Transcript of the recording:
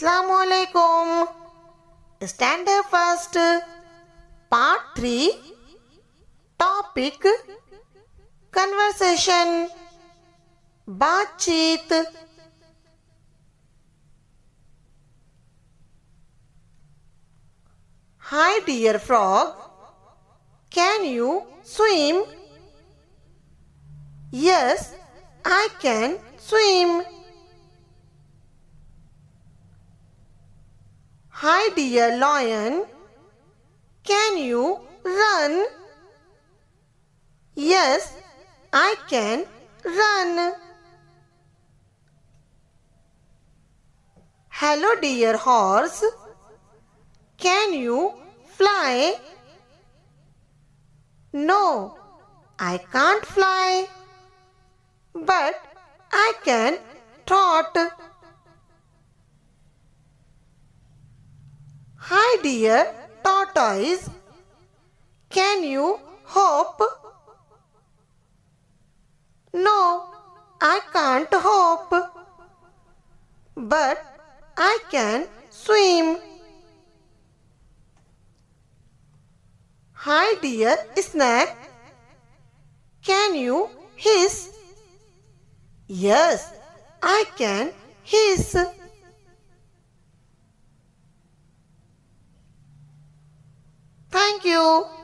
Assalamu alaikum. Stand up first. Part 3. Topic Conversation. बातचीत. Hi dear frog. Can you swim? Yes, I can swim. Hi dear lion. Can you run? Yes, I can run. Hello dear horse. Can you fly? No, I can't fly. But I can trot. Hi dear tortoise. Can you hop? No, I can't hop. But I can swim. Hi dear snake. Can you hiss? Yes, I can hiss. Thank you.